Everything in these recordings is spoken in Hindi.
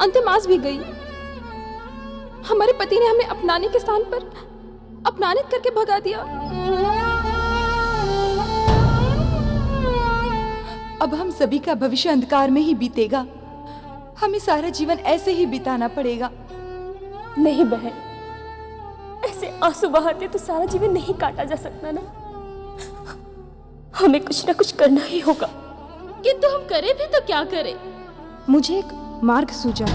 अंतिम आस भी गई। हमारे पति ने हमें अपनाने के स्थान पर अपमानित करके भगा दिया। अब हम सभी का भविष्य अंधकार में ही बीतेगा। हमें सारा जीवन ऐसे ही बिताना पड़ेगा। नहीं बहन, ऐसे आंसू बहाते तो सारा जीवन नहीं काटा जा सकता ना। हमें कुछ ना कुछ करना ही होगा। किंतु हम करें भी तो क्या करें? मुझे एक मार्ग सूझा।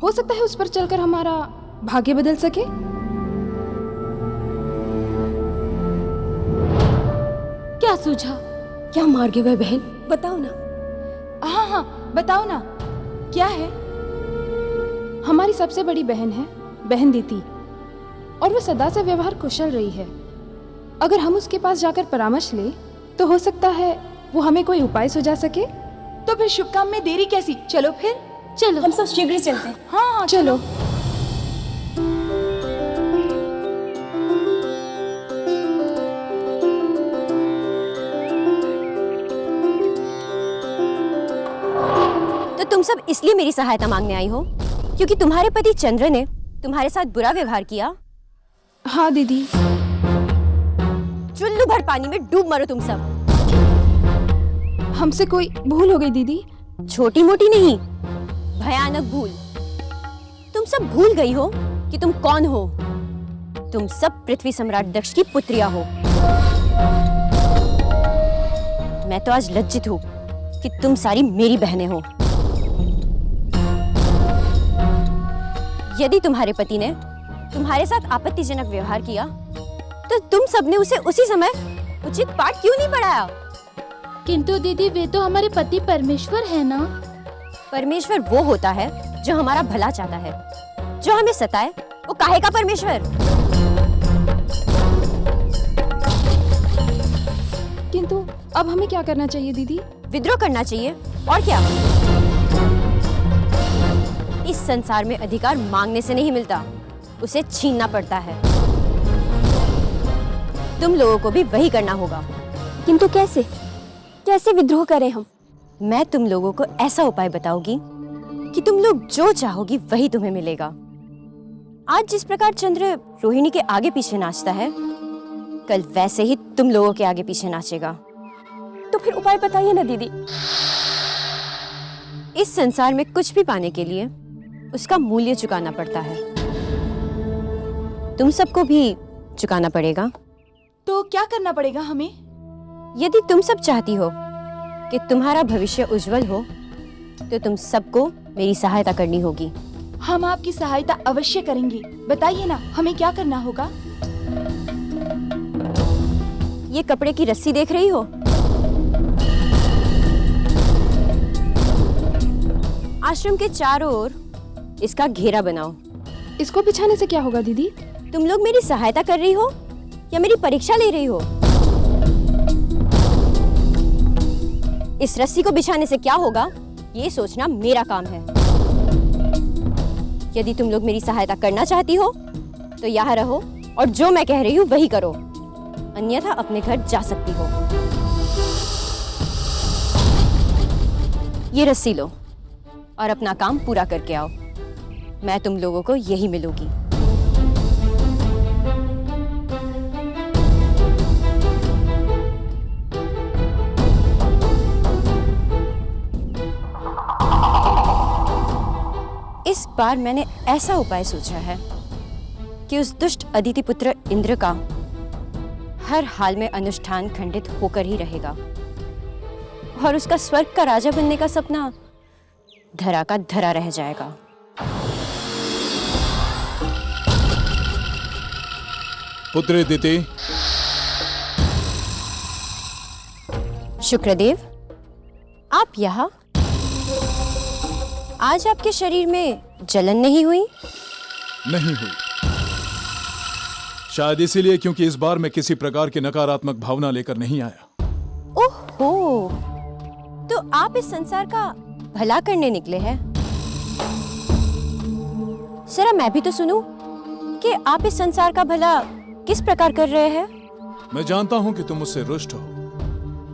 हो सकता है उस पर चलकर हमारा भाग्य बदल सके। क्या सूझा? क्या मार्ग है वह बहन, बताओ ना। हाँ हाँ बताओ ना, क्या है? हमारी सबसे बड़ी बहन है बहन दीदी, और वो सदा से व्यवहार कुशल रही है। अगर हम उसके पास जाकर परामर्श ले तो हो सकता है वो हमें कोई उपाय सुझा सके। तो फिर शुभ काम में देरी कैसी? चलो फिर। चलो हम सब शीघ्र चलते हैं। हाँ हाँ चलो। तो तुम सब इसलिए मेरी सहायता मांगने आई हो क्योंकि तुम्हारे पति चंद्र ने तुम्हारे साथ बुरा व्यवहार किया? हाँ दीदी। चुल्लू भर पानी में डूब मरो तुम सब। हमसे कोई भूल हो गई दीदी। छोटी मोटी नहीं, भयानक भूल। तुम सब भूल गई हो कि तुम कौन हो। तुम सब पृथ्वी सम्राट दक्ष की पुत्रियां हो। मैं तो आज लज्जित हूं कि तुम सारी मेरी बहनें हो। यदि तुम्हारे पति ने तुम्हारे साथ आपत्तिजनक व्यवहार किया तो तुम सबने उसे उसी समय उचित पाठ क्यों नहीं पढ़ाया? किंतु दीदी वे तो हमारे पति परमेश्वर है ना। परमेश्वर वो होता है जो हमारा भला चाहता है। जो हमें सताए वो काहे का परमेश्वर? किंतु अब हमें क्या करना चाहिए दीदी? विद्रोह करना चाहिए, और क्या। इस संसार में अधिकार मांगने से नहीं मिलता, उसे छीनना पड़ता है। तुम लोगों को भी वही करना होगा। किंतु कैसे कैसे विद्रोह करें हम? मैं तुम लोगों को ऐसा उपाय बताऊंगी कि तुम लोग जो चाहोगी वही तुम्हें मिलेगा। आज जिस प्रकार चंद्र रोहिणी के आगे पीछे नाचता है, कल वैसे ही तुम लोगों के आगे पीछे नाचेगा। तो फिर उपाय बताइए ना दीदी। इस संसार में कुछ भी पाने के लिए उसका मूल्य चुकाना पड़ता है। तुम सबको भी चुकाना पड़ेगा। तो क्या करना पड़ेगा हमें? यदि तुम सब चाहती हो कि तुम्हारा भविष्य उज्जवल हो तो तुम सबको मेरी सहायता करनी होगी। हम आपकी सहायता अवश्य करेंगे। बताइए ना, हमें क्या करना होगा? ये कपड़े की रस्सी देख रही हो? आश्रम के चारों ओर इसका घेरा बनाओ। इसको बिछाने से क्या होगा दीदी? तुम लोग मेरी सहायता कर रही हो या मेरी परीक्षा ले रही हो? इस रस्सी को बिछाने से क्या होगा ये सोचना मेरा काम है। यदि तुम लोग मेरी सहायता करना चाहती हो तो यहाँ रहो और जो मैं कह रही हूँ वही करो, अन्यथा अपने घर जा सकती हो। ये रस्सी लो और अपना काम पूरा करके आओ। मैं तुम लोगों को यही मिलूंगी। इस बार मैंने ऐसा उपाय सोचा है कि उस दुष्ट अदिति पुत्र इंद्र का हर हाल में अनुष्ठान खंडित होकर ही रहेगा और उसका स्वर्ग का राजा बनने का सपना धरा का धरा रह जाएगा। पुत्र अदिति। शुक्रदेव, आप यहाँ? आज आपके शरीर में जलन नहीं हुई? नहीं हुई। शायद इसीलिए क्योंकि इस बार मैं किसी प्रकार की नकारात्मक भावना लेकर नहीं आया। ओहो, तो आप इस संसार का भला करने निकले हैं। जरा मैं भी तो सुनूं कि आप इस संसार का भला किस प्रकार कर रहे हैं। मैं जानता हूं कि तुम मुझसे रुष्ट हो,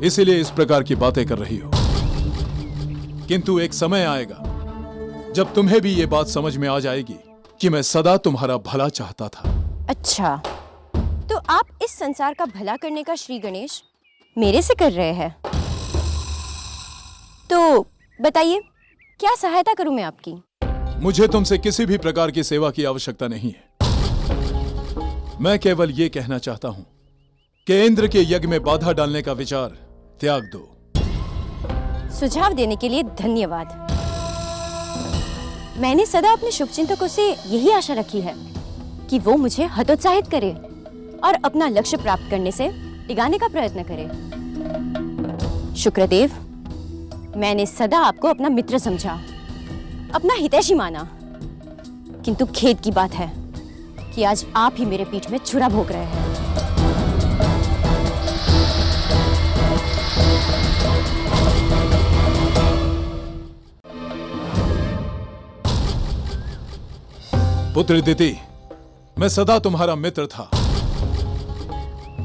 इसीलिए इस प्रकार की बातें कर रही हो। किंतु एक समय आएगा जब तुम्हें भी ये बात समझ में आ जाएगी कि मैं सदा तुम्हारा भला चाहता था। अच्छा, तो आप इस संसार का भला करने का श्री गणेश मेरे से कर रहे हैं। तो बताइए, क्या सहायता करूं मैं आपकी? मुझे तुमसे किसी भी प्रकार की सेवा की आवश्यकता नहीं है। मैं केवल ये कहना चाहता हूं कि इंद्र के यज्ञ में बाधा डालने का विचार त्याग दो। सुझाव देने के लिए धन्यवाद। मैंने सदा अपने शुभचिंतकों से यही आशा रखी है कि वो मुझे हतोत्साहित करे और अपना लक्ष्य प्राप्त करने से टिकाने का प्रयत्न करे। शुक्रदेव, मैंने सदा आपको अपना मित्र समझा, अपना हितैषी माना, किंतु खेद की बात है कि आज आप ही मेरे पीठ में छुरा भोग रहे हैं। पुत्र दिति, मैं सदा तुम्हारा मित्र था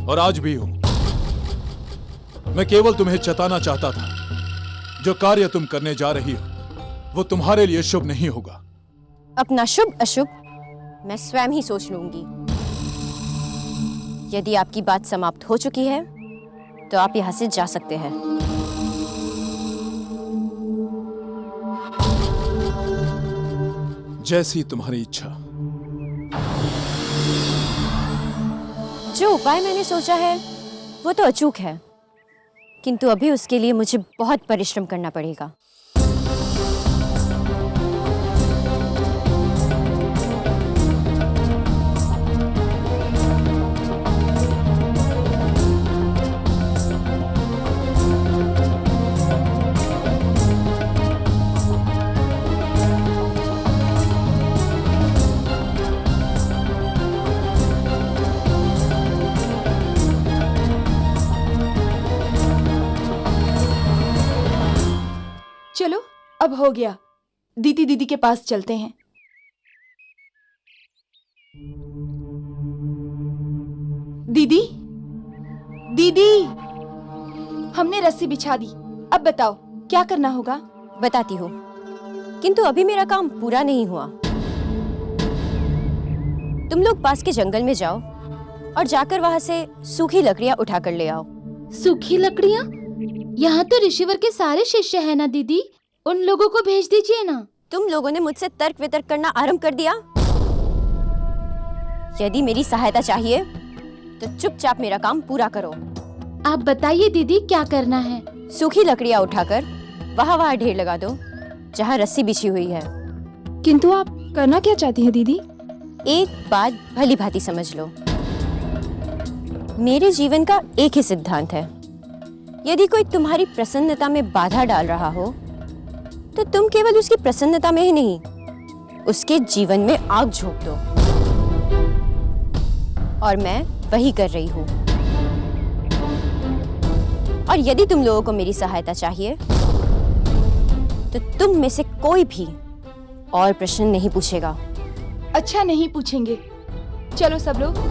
और आज भी हूं। मैं केवल तुम्हें चेताना चाहता था, जो कार्य तुम करने जा रही हो वो तुम्हारे लिए शुभ नहीं होगा। अपना शुभ अशुभ मैं स्वयं ही सोच लूंगी। यदि आपकी बात समाप्त हो चुकी है तो आप यहां से जा सकते हैं। जैसी तुम्हारी इच्छा। जो उपाय मैंने सोचा है वो तो अचूक है, किंतु अभी उसके लिए मुझे बहुत परिश्रम करना पड़ेगा। चलो, अब हो गया। दीदी दीदी के पास चलते हैं। दीदी, दीदी, हमने रस्सी बिछा दी। अब बताओ क्या करना होगा? बताती हूँ, किंतु अभी मेरा काम पूरा नहीं हुआ। तुम लोग पास के जंगल में जाओ और जाकर वहां से सूखी लकड़ियां उठा कर ले आओ। सूखी लकड़ियाँ? यहाँ तो ऋषिवर के सारे शिष्य हैं ना दीदी, उन लोगों को भेज दीजिए ना। तुम लोगों ने मुझसे तर्क वितर्क करना आरंभ कर दिया। यदि मेरी सहायता चाहिए तो चुपचाप मेरा काम पूरा करो। आप बताइए दीदी, क्या करना है? सूखी लकड़ियां उठाकर वहां ढेर लगा दो जहां रस्सी बिछी हुई है। किंतु आप करना क्या चाहती हैं दीदी? एक बात भली भांति समझ लो, मेरे जीवन का एक ही सिद्धांत है, यदि कोई तुम्हारी प्रसन्नता में बाधा डाल रहा हो तो तुम केवल उसकी प्रसन्नता में ही नहीं, उसके जीवन में आग झोंक दो। और मैं वही कर रही हूं। और यदि तुम लोगों को मेरी सहायता चाहिए तो तुम में से कोई भी और प्रश्न नहीं पूछेगा। अच्छा, नहीं पूछेंगे। चलो सब लोग।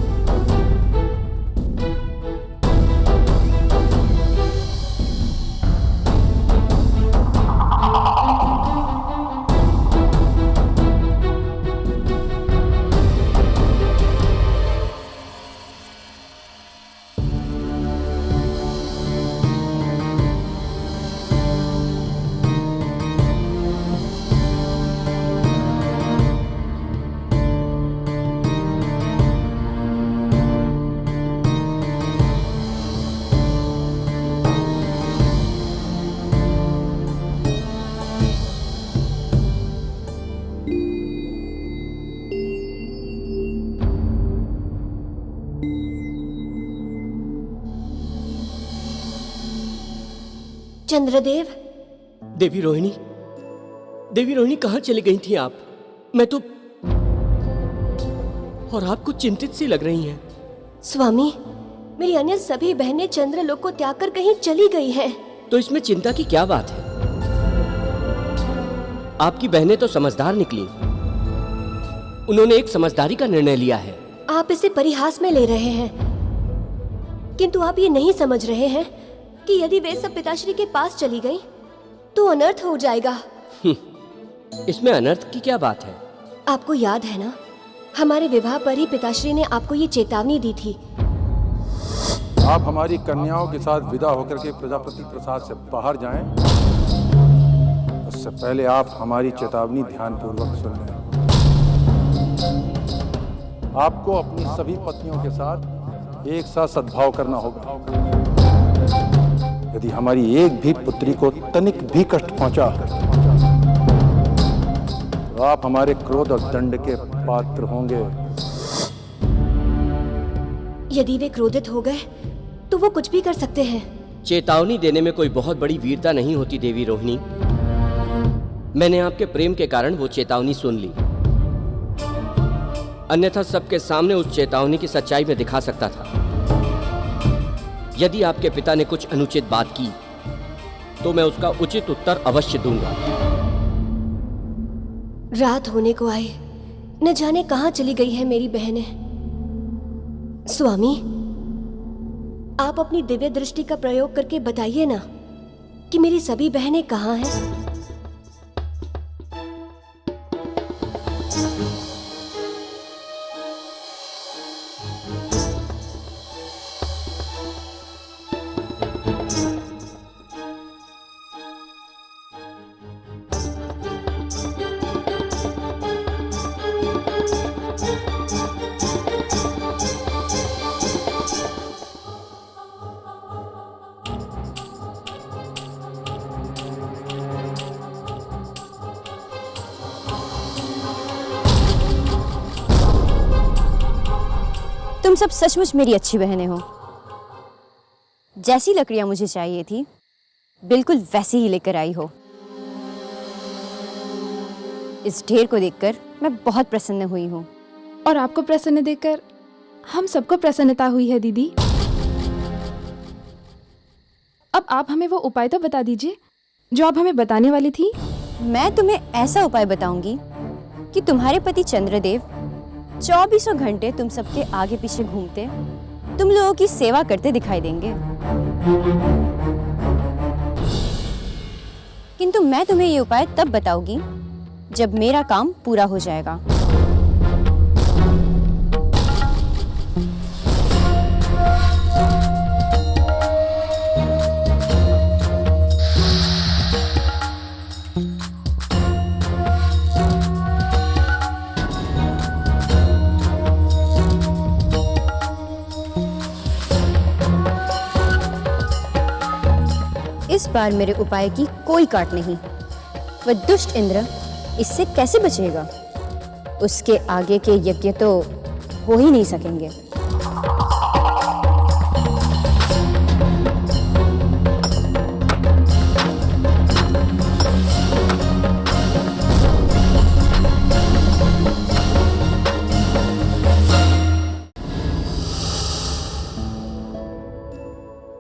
चंद्रदेव। देवी रोहिणी, देवी रोहिणी, कहाँ चली गई थी आप? मैं तो, और आप कुछ चिंतित सी लग रही हैं। स्वामी, मेरी अन्य सभी बहनें चंद्रलोक को त्याग कर कहीं चली गई हैं। तो इसमें चिंता की क्या बात है? आपकी बहनें तो समझदार निकली। उन्होंने एक समझदारी का निर्णय लिया है। आप इसे परिहास में ले रहे हैं, किंतु आप ये नहीं समझ रहे हैं कि यदि वे सब पिताश्री के पास चली गई तो अनर्थ हो जाएगा। इसमें अनर्थ की क्या बात है? आपको याद है ना, हमारे विवाह पर ही पिताश्री ने आपको ये चेतावनी दी थी। आप हमारी कन्याओं के साथ विदा होकर के प्रजापति प्रसाद से बाहर जाएं। उससे पहले आप हमारी चेतावनी ध्यानपूर्वक सुन लें। आपको अपनी सभी पत्नियों के साथ एक साथ सद्भाव करना होगा। यदि हमारी एक भी पुत्री को तनिक भी कष्ट पहुंचा तो आप हमारे क्रोध और दंड के पात्र होंगे। यदि वे क्रोधित हो गए तो वो कुछ भी कर सकते हैं। चेतावनी देने में कोई बहुत बड़ी वीरता नहीं होती देवी रोहिणी। मैंने आपके प्रेम के कारण वो चेतावनी सुन ली, अन्यथा सबके सामने उस चेतावनी की सच्चाई में दिखा सकता था। यदि आपके पिता ने कुछ अनुचित बात की तो मैं उसका उचित उत्तर अवश्य दूंगा। रात होने को आए, न जाने कहां चली गई है मेरी बहनें। स्वामी, आप अपनी दिव्य दृष्टि का प्रयोग करके बताइए ना कि मेरी सभी बहनें कहां हैं। तुम सब सचमुच मेरी अच्छी बहनें हो। जैसी लकड़ियां मुझे चाहिए थी बिल्कुल वैसी ही लेकर आई हो। इस ढेर को देखकर मैं बहुत प्रसन्न हुई हूँ। और आपको प्रसन्न देखकर हम सबको प्रसन्नता हुई है दीदी। अब आप हमें वो उपाय तो बता दीजिए जो आप हमें बताने वाली थी। मैं तुम्हें ऐसा उपाय बताऊंगी कि तुम्हारे पति चंद्रदेव 24 घंटे तुम सबके आगे पीछे घूमते तुम लोगों की सेवा करते दिखाई देंगे। किंतु मैं तुम्हें ये उपाय तब बताऊंगी जब मेरा काम पूरा हो जाएगा। इस बार मेरे उपाय की कोई काट नहीं। वह दुष्ट इंद्र इससे कैसे बचेगा? उसके आगे के यज्ञ तो हो ही नहीं सकेंगे।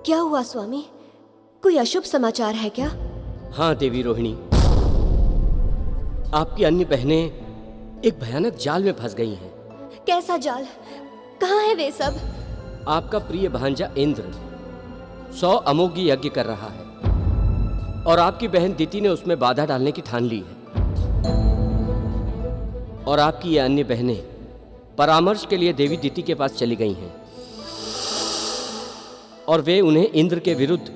क्या हुआ स्वामी? कोई अशुभ समाचार है क्या? हाँ देवी रोहिणी, आपकी अन्य बहनें एक भयानक जाल में फंस गई हैं। कैसा जाल? कहाँ है वे सब? आपका प्रिय भांजा इंद्र 100 अमोघी यज्ञ कर रहा है और आपकी बहन दिति ने उसमें बाधा डालने की ठान ली है। और आपकी ये अन्य बहनें परामर्श के लिए देवी दिति के पास चली गई हैं और वे उन्हें इंद्र के विरुद्ध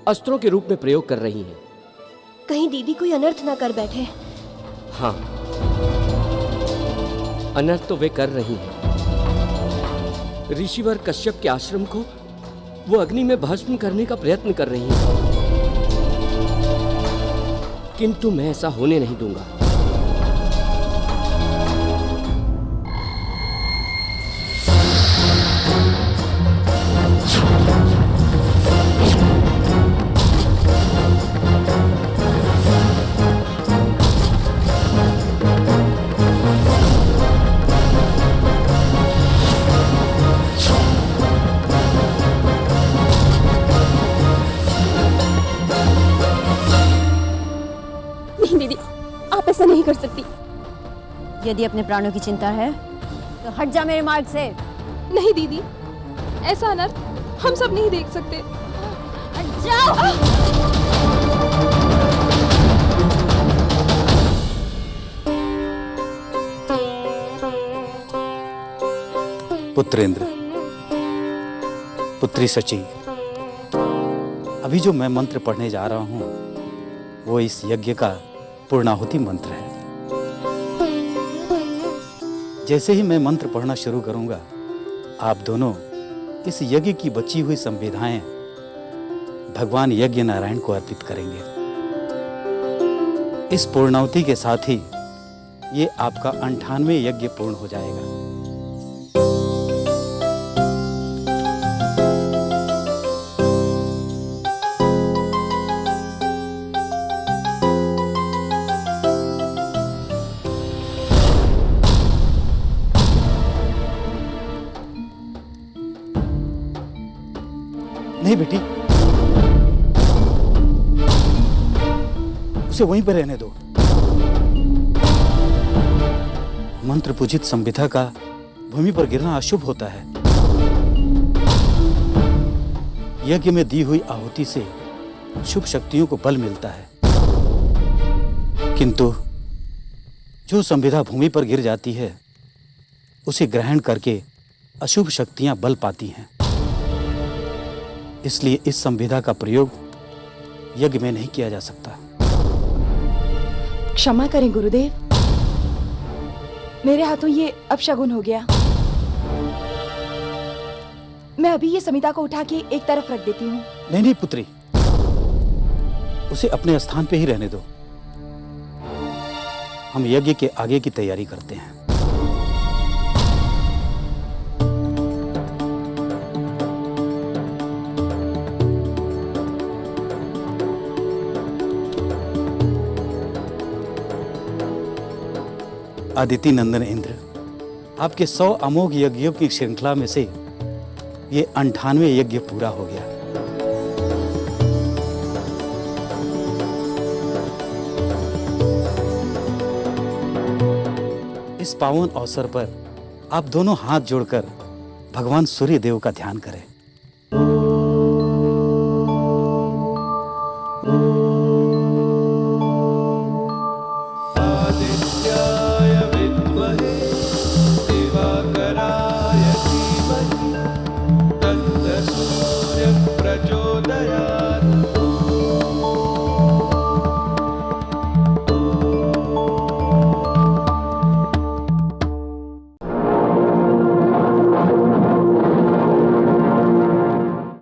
अस्त्रों के रूप में प्रयोग कर रही हैं। कहीं दीदी कोई अनर्थ ना कर बैठे। हाँ, अनर्थ तो वे कर रही हैं। ऋषिवर कश्यप के आश्रम को वो अग्नि में भस्म करने का प्रयत्न कर रही हैं, किंतु मैं ऐसा होने नहीं दूंगा। ऐसा नहीं कर सकती। यदि अपने प्राणों की चिंता है तो हट जा मेरे मार्ग से। नहीं दीदी, ऐसा अनर्थ हम सब नहीं देख सकते। जाओ। पुत्र इंद्र, पुत्री सची, अभी जो मैं मंत्र पढ़ने जा रहा हूं वो इस यज्ञ का पूर्णाहुति मंत्र है। जैसे ही मैं मंत्र पढ़ना शुरू करूंगा, आप दोनों इस यज्ञ की बची हुई संविधाएं भगवान यज्ञ नारायण को अर्पित करेंगे। इस पूर्णाहुति के साथ ही ये आपका 98वें यज्ञ पूर्ण हो जाएगा। नहीं बेटी, उसे वहीं पर रहने दो। मंत्र पूजित संविधा का भूमि पर गिरना अशुभ होता है। यज्ञ में दी हुई आहुति से शुभ शक्तियों को बल मिलता है, किंतु जो संविधा भूमि पर गिर जाती है उसे ग्रहण करके अशुभ शक्तियां बल पाती हैं। इसलिए इस संविधा का प्रयोग यज्ञ में नहीं किया जा सकता। क्षमा करें गुरुदेव, मेरे हाथों ये अपशगुन हो गया। मैं अभी ये समिता को उठा के एक तरफ रख देती हूँ। नहीं नहीं पुत्री, उसे अपने स्थान पे ही रहने दो। हम यज्ञ के आगे की तैयारी करते हैं। आदिति नंदन इंद्र, आपके 100 अमोघ यज्ञों की श्रृंखला में से ये 98वें यज्ञ पूरा हो गया। इस पावन अवसर पर आप दोनों हाथ जोड़कर भगवान सूर्य देव का ध्यान करें।